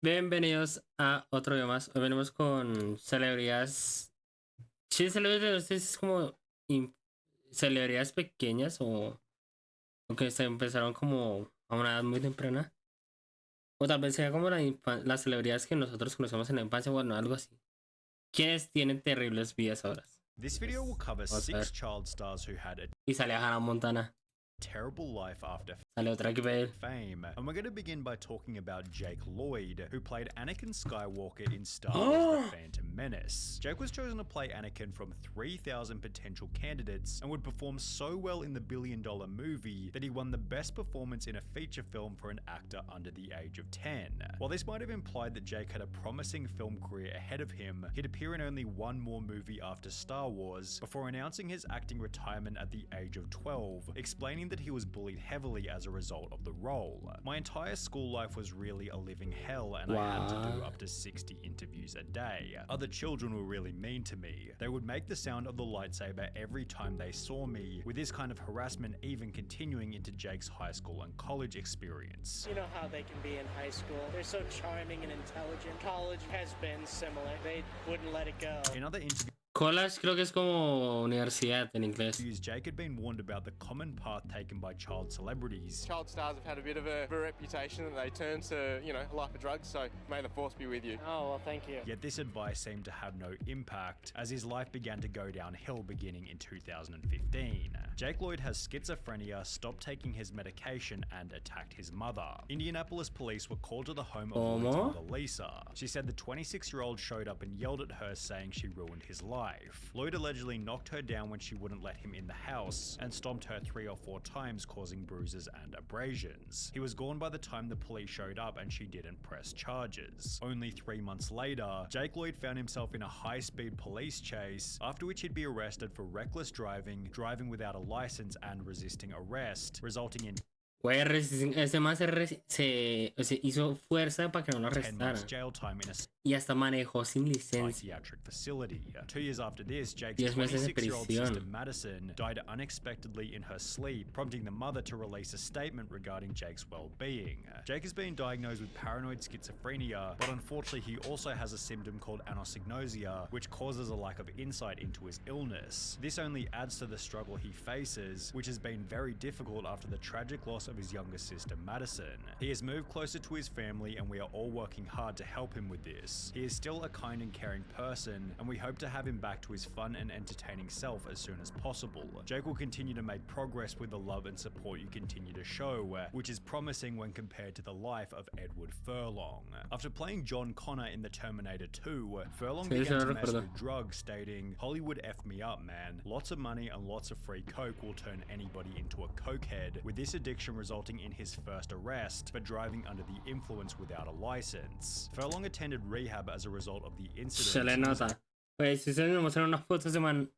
Bienvenidos a otro video más. Hoy venimos con celebridades. Sí, celebridades, no sé si es como celebridades pequeñas o que se empezaron como a una edad muy temprana. O tal vez sea como las celebridades que nosotros conocemos en la infancia, bueno, algo así. ¿Quiénes tienen terribles vidas ahora? This video will cover Vamos a ver. 6 child stars who had a Y sale a Hannah Montana. terrible life after Sale otra que ve. fame. And we're going to begin by talking about Jake Lloyd, who played Anakin Skywalker in Star Wars The Phantom Menace. Jake was chosen to play Anakin from 3,000 potential candidates and would perform so well in the billion-dollar movie that he won the best performance in a feature film for an actor under the age of 10. While this might have implied that Jake had a promising film career ahead of him, he'd appear in only one more movie after Star Wars before announcing his acting retirement at the age of 12, explaining that he was bullied heavily as a result of the role. My entire school life was really a living hell and I had to do up to 60 interviews a day. Other children were really mean to me. They would make the sound of the lightsaber every time they saw me, with this kind of harassment even continuing into Jake's high school and college experience. You know how they can be in high school. They're so charming and intelligent. College has been similar. They wouldn't let it go. In other interviews, College creo que es como universidad en inglés. Jake had been warned about the common path taken by child celebrities. Child stars have had a bit of a reputation that they turn to, a life of drugs, so may the force be with you. Oh, well, thank you. Yet this advice seemed to have no impact, as his life began to go downhill beginning in 2015. Jake Lloyd has schizophrenia, stopped taking his medication, and attacked his mother. Indianapolis police were called to the home of Lloyd's mother, Lisa. She said the 26-year-old showed up and yelled at her, saying she ruined his life. Lloyd allegedly knocked her down when she wouldn't let him in the house and stomped her 3 or 4 times, causing bruises and abrasions. He was gone by the time the police showed up and she didn't press charges. Only 3 months later, Jake Lloyd found himself in a high-speed police chase, after which he'd be arrested for reckless driving, driving without a license, and resisting arrest, resulting in Ese man se hizo fuerza para que no lo 10 months arrestaran. jail time in a Y hasta manejó sin licencia. psychiatric facility. 2 years after this, Jake's 10 meses de 26-year-old prisión. sister Madison died unexpectedly in her sleep, prompting the mother to release a statement regarding Jake's well-being. Jake has been diagnosed with paranoid schizophrenia, but unfortunately he also has a symptom called anosognosia, which causes a lack of insight into his illness. This only adds to the struggle he faces, which has been very difficult after the tragic loss of his younger sister Madison. He has moved closer to his family and we are all working hard to help him with this. He is still a kind and caring person, and we hope to have him back to his fun and entertaining self as soon as possible. Jake will continue to make progress with the love and support you continue to show, which is promising when compared to the life of Edward Furlong. After playing John Connor in The Terminator 2, Furlong began to mess with drugs, stating, "Hollywood effed me up, man. Lots of money and lots of free coke will turn anybody into a cokehead," with this addiction resulting in his first arrest for driving under the influence without a license. Furlong attended rehab as a result of the incident. Se le nota. Pues si se me muestran unas fotos de man.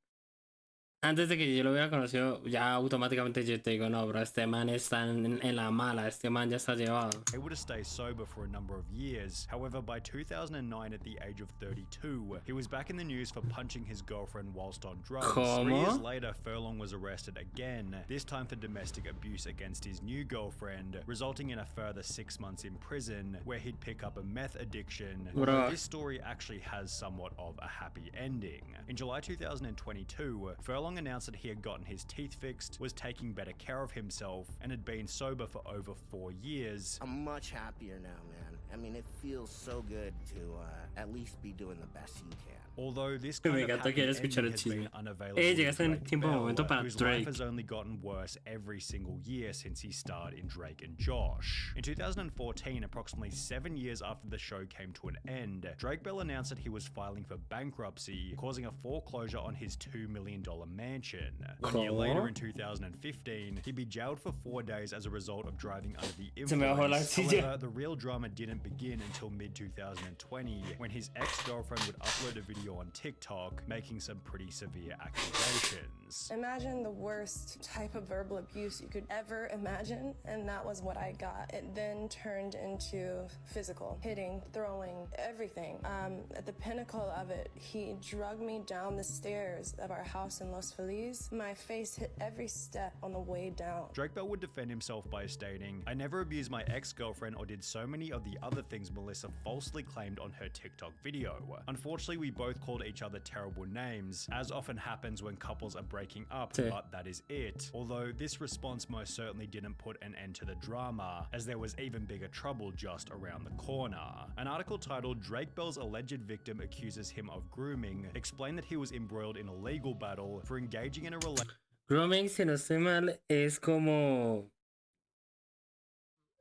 Antes de que yo lo hubiera conocido, ya automáticamente yo te digo, no, bro, este man está en la mala, este man ya está llevado. Able to stay sober for a number of years. However, by 2009, at the age of 32, he was back in the news for punching his girlfriend whilst on drugs. 3 years later, Furlong was arrested again, this time for domestic abuse against his new girlfriend, resulting in a further 6 months in prison, where he'd pick up a meth addiction. Although this story actually has somewhat of a happy ending. In July 2022, Furlong announced that he had gotten his teeth fixed, was taking better care of himself, and had been sober for over 4 years. I'm much happier now, man. I mean, it feels so good to at least be doing the best you can. Although this kind of happy ending has been unavailable llegaste en tiempo momento para whose Drake. life has only gotten worse every single year since he starred in Drake and Josh. In 2014, approximately 7 years after the show came to an end, Drake Bell announced that he was filing for bankruptcy, causing a foreclosure on his $2 million mansion. 1 year later, in 2015, he'd be jailed for 4 days as a result of driving under the influence. However, the real drama didn't begin until mid-2020, when his ex-girlfriend would upload a video on TikTok, making some pretty severe accusations. Imagine the worst type of verbal abuse you could ever imagine, and that was what I got. It then turned into physical, hitting, throwing, everything. At the pinnacle of it, he dragged me down the stairs of our house in Los Feliz. My face hit every step on the way down. Drake Bell would defend himself by stating, "I never abused my ex-girlfriend or did so many of the other things Melissa falsely claimed on her TikTok video. Unfortunately, we both called each other terrible names, as often happens when couples are breaking up, but that is it. Although this response most certainly didn't put an end to the drama, as there was even bigger trouble just around the corner. An article titled "Drake Bell's alleged victim accuses him of grooming" explained that he was embroiled in a legal battle for engaging in a relationship. Grooming, si no estoy mal, es como...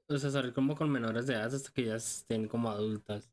O sea, salir como con menores de edad hasta que ya estén como adultas.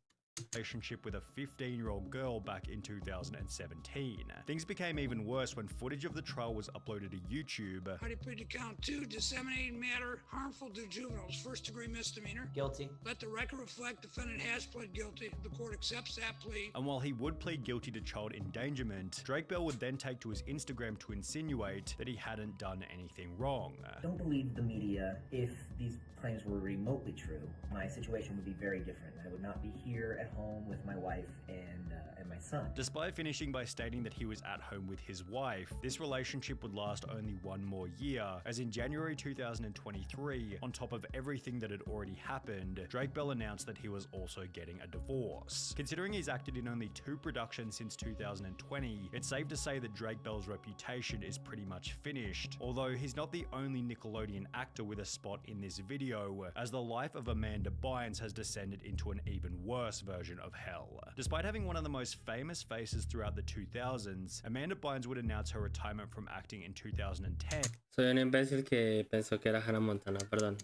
Relationship with a 15-year-old girl back in 2017. Things became even worse when footage of the trial was uploaded to YouTube. Already plead to count 2, disseminating matter harmful to juveniles, first-degree misdemeanor. Guilty. Let the record reflect defendant has pled guilty. The court accepts that plea. And while he would plead guilty to child endangerment, Drake Bell would then take to his Instagram to insinuate that he hadn't done anything wrong. Don't believe the media. If these claims were remotely true, my situation would be very different. I would not be here at home with my wife and my son. Despite finishing by stating that he was at home with his wife, this relationship would last only one more year, as in January 2023, on top of everything that had already happened, Drake Bell announced that he was also getting a divorce. Considering he's acted in only 2 productions since 2020, it's safe to say that Drake Bell's reputation is pretty much finished, although he's not the only Nickelodeon actor with a spot in this video, as the life of Amanda Bynes has descended into an even worse version of hell. Despite having one of the most famous faces throughout the 2000s, Amanda Bynes would announce her retirement from acting in 2010. Soy un imbécil que pensó que era Hannah Montana, perdón.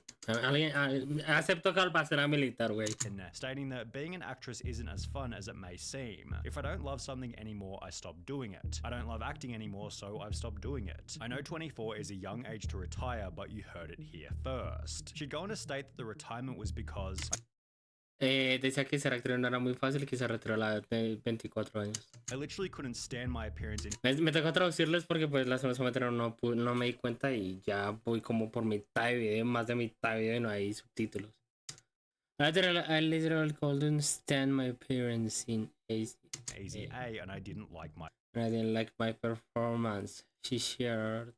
Acepto que al pasar a militar, güey. Stating that being an actress isn't as fun as it may seem. If I don't love something anymore, I stop doing it. I don't love acting anymore, so I've stopped doing it. I know 24 is a young age to retire, but you heard it here first. She'd go on to state that the retirement was because Decía que ser actriz no era muy fácil y que se retiró a la edad de 24 años. I literally couldn't stand my appearance in. Me tocó traducirles porque pues la semana anterior no me di cuenta y ya voy como por mitad de video, más de mitad de video y no hay subtítulos. I literally couldn't stand my appearance in AZA, and I didn't like my performance. She shared.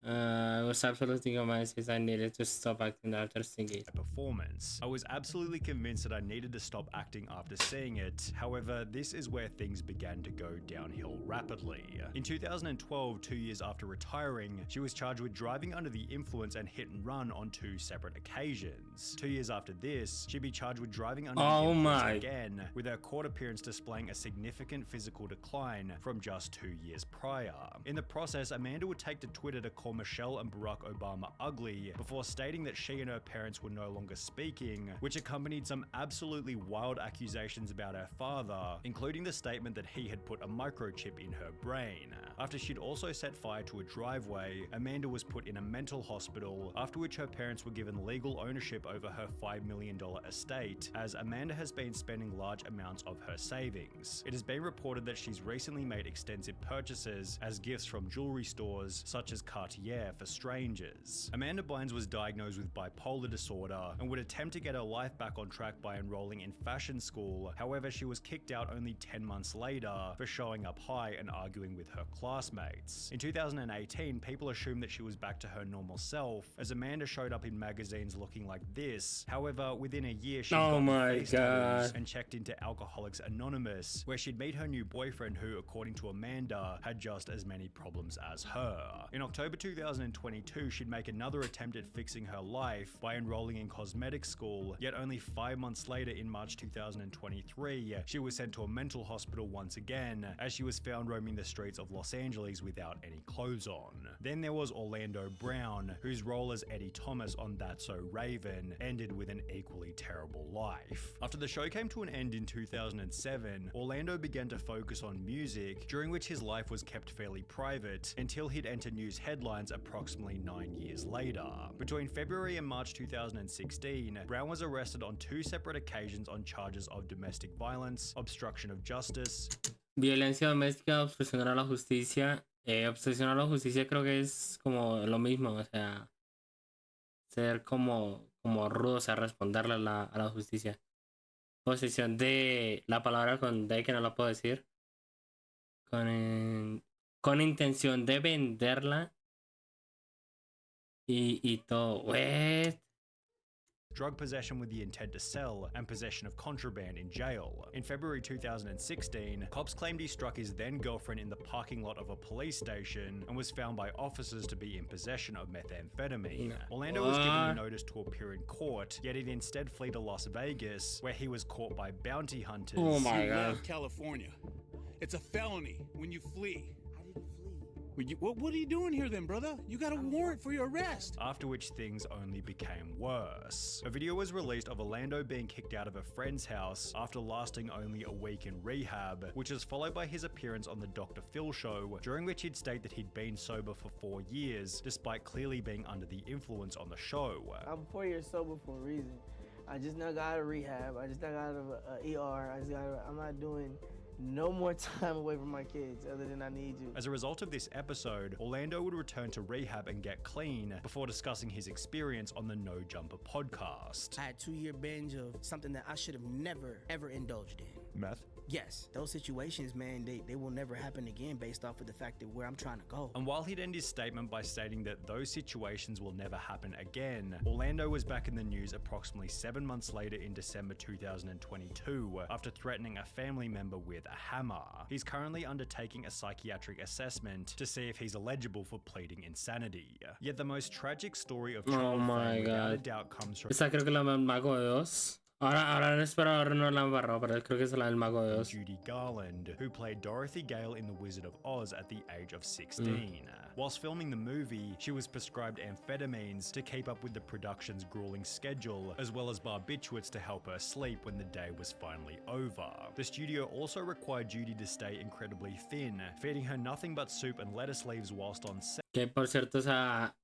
I was absolutely convinced I needed to stop acting after seeing it. Performance. I was absolutely convinced that I needed to stop acting after seeing it. However, this is where things began to go downhill rapidly. In 2012, 2 years after retiring, she was charged with driving under the influence and hit and run on 2 separate occasions. 2 years after this, she'd be charged with driving under the influence again, with her court appearance displaying a significant physical decline from just 2 years prior. In the process, Amanda would take to Twitter to call Michelle and Barack Obama ugly, before stating that she and her parents were no longer speaking, which accompanied some absolutely wild accusations about her father, including the statement that he had put a microchip in her brain. After she'd also set fire to a driveway, Amanda was put in a mental hospital, after which her parents were given legal ownership over her $5 million estate, as Amanda has been spending large amounts of her savings. It has been reported that she's recently made extensive purchases as gifts from jewelry stores such as Cartier for strangers. Amanda Bynes was diagnosed with bipolar disorder and would attempt to get her life back on track by enrolling in fashion school. However, she was kicked out only 10 months later for showing up high and arguing with her classmates. In 2018, people assumed that she was back to her normal self, as Amanda showed up in magazines looking like this. However, within a year, she got face tattoos and checked into Alcoholics Anonymous, where she'd meet her new boyfriend who, according to Amanda, had just as many problems as her. In October 2022, she'd make another attempt at fixing her life by enrolling in cosmetic school, yet only 5 months later in March 2023, she was sent to a mental hospital once again, as she was found roaming the streets of Los Angeles without any clothes on. Then there was Orlando Brown, whose role as Eddie Thomas on That's So Raven ended with an equally terrible life. After the show came to an end in 2007, Orlando began to focus on music, during which his life was kept fairly private until he'd enter news headlines approximately 9 years later. Between February and March 2016, Brown was arrested on 2 separate occasions on charges of domestic violence, obstruction of justice, violencia doméstica, obstrucción a la justicia. Obstrucción a la justicia creo que es como lo mismo, o sea, ser como rudo, o sea, responderle a la justicia. Posesión de la palabra con D que no la puedo decir. Con intención de venderla y todo. drug possession with the intent to sell, and possession of contraband in jail. In February 2016, cops claimed he struck his then-girlfriend in the parking lot of a police station and was found by officers to be in possession of methamphetamine. Orlando was given a notice to appear in court, yet he'd instead flee to Las Vegas, where he was caught by bounty hunters. Oh my God. Love California. It's a felony when you flee. What are you doing here then, brother? You got a warrant for your arrest. After which things only became worse. A video was released of Orlando being kicked out of a friend's house after lasting only a week in rehab, which was followed by his appearance on the Dr. Phil show, during which he'd state that he'd been sober for 4 years, despite clearly being under the influence on the show. I'm 4 years sober for a reason. I just now got out of rehab. I just now got out of ER. I'm not doing no more time away from my kids other than I need to. As a result of this episode, Orlando would return to rehab and get clean before discussing his experience on the No Jumper podcast. I had a 2-year binge of something that I should have never, ever indulged in. Meth? Yes, those situations, man, they will never happen again based off of the fact that where I'm trying to go. And while he'd end his statement by stating that those situations will never happen again, Orlando was back in the news approximately 7 months later in December 2022 after threatening a family member with a hammer. He's currently undertaking a psychiatric assessment to see if he's eligible for pleading insanity. Yet the most tragic story of troubled fame without a doubt comes from Esa creo que la Mago de Oz. Ahora no la embarró, pero creo que es la del Mago de Oz. Judy Garland, who played Dorothy Gale in The Wizard of Oz at the age of 16. Whilst filming the movie, she was prescribed amphetamines to keep up with the production's grueling schedule, as well as barbiturates to help her sleep when the day was finally over. The studio also required Judy to stay incredibly thin, feeding her nothing but soup and lettuce leaves whilst on set. Que por cierto, esta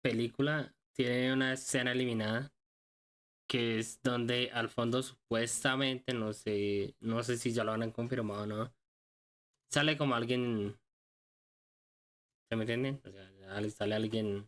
película tiene una escena eliminada que es donde al fondo supuestamente, no sé si ya lo han confirmado o no, sale como alguien, ¿se me entienden? O sea, sale alguien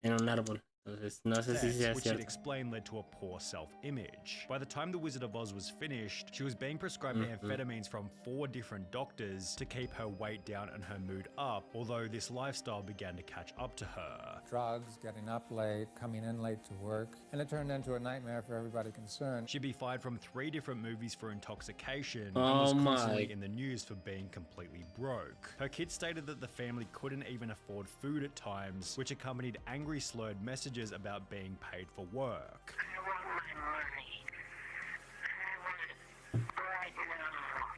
en un árbol. Entonces, no sé si sea which cierto. it explained led to a poor self-image. By the time The Wizard of Oz was finished, she was being prescribed amphetamines from 4 different doctors to keep her weight down and her mood up, although this lifestyle began to catch up to her. Drugs, getting up late, coming in late to work, and it turned into a nightmare for everybody concerned. She'd be fired from 3 different movies for intoxication and Oh was my. constantly in the news for being completely broke. Her kids stated that the family couldn't even afford food at times, which accompanied angry slurred messages about being paid for work.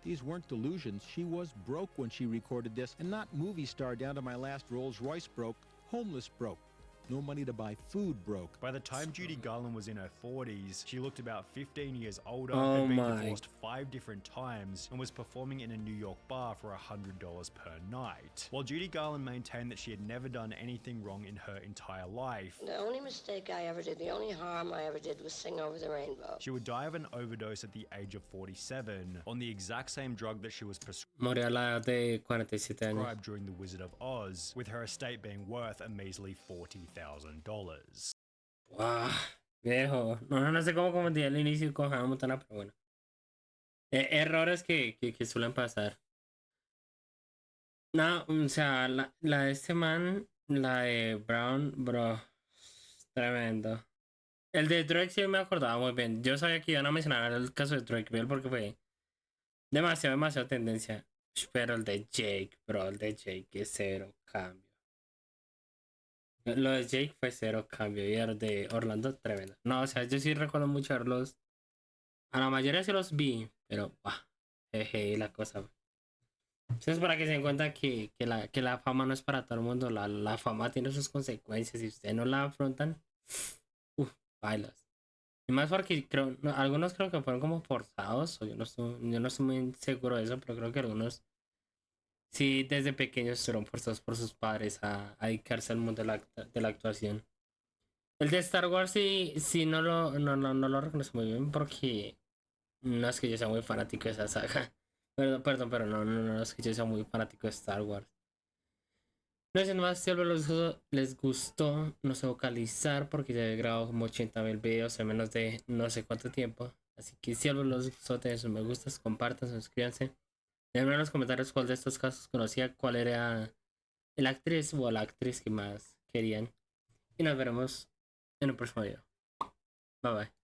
These weren't delusions. She was broke when she recorded this, and not movie star down to my last Rolls Royce broke, homeless broke. No money to buy food broke. By the time Judy Garland was in her 40s, she looked about 15 years older, Oh had been my. divorced 5 different times, and was performing in a New York bar for $100 per night. While Judy Garland maintained that she had never done anything wrong in her entire life, The only mistake I ever did, the only harm I ever did was sing over the rainbow. she would die of an overdose at the age of 47 on the exact same drug that she was Moría a la edad de 47 años. prescribed during The Wizard of Oz, with her estate being worth a measly $40,000. Wow, viejo. No sé cómo comenté al inicio con Hannah Montana, pero bueno. Errores que suelen pasar. No, o sea, la de este man, la de Brown, bro, tremendo. El de Drake sí me acordaba muy bien. Yo sabía que iban a mencionar el caso de Drake Bell porque fue demasiado tendencia. Pero el de Jake, bro, el de Jake es cero cambio. Lo de Jake fue cero cambio y el de Orlando tremendo. No, o sea, yo sí recuerdo mucho verlos. A la mayoría sí los vi, pero jeje, la cosa. Entonces, para que se den cuenta que la fama no es para todo el mundo, la fama tiene sus consecuencias. Si ustedes no la afrontan, bailas. Y más porque creo, algunos creo que fueron como forzados, o yo no estoy muy seguro de eso, pero creo que algunos sí desde pequeños fueron forzados por sus padres a dedicarse al mundo de la actuación. El de Star Wars sí no lo reconozco muy bien porque no es que yo sea muy fanático de esa saga. Perdón, pero no es que yo sea muy fanático de Star Wars. No sé más si les gustó, no sé vocalizar porque ya he grabado como 80,000 videos en menos de no sé cuánto tiempo. Así que si algo les gustó, den sus me gustas, compartan, suscríbanse. Déjenme en los comentarios cuál de estos casos conocía, cuál era la actriz o la actriz que más querían. y nos veremos en un próximo video. Bye bye.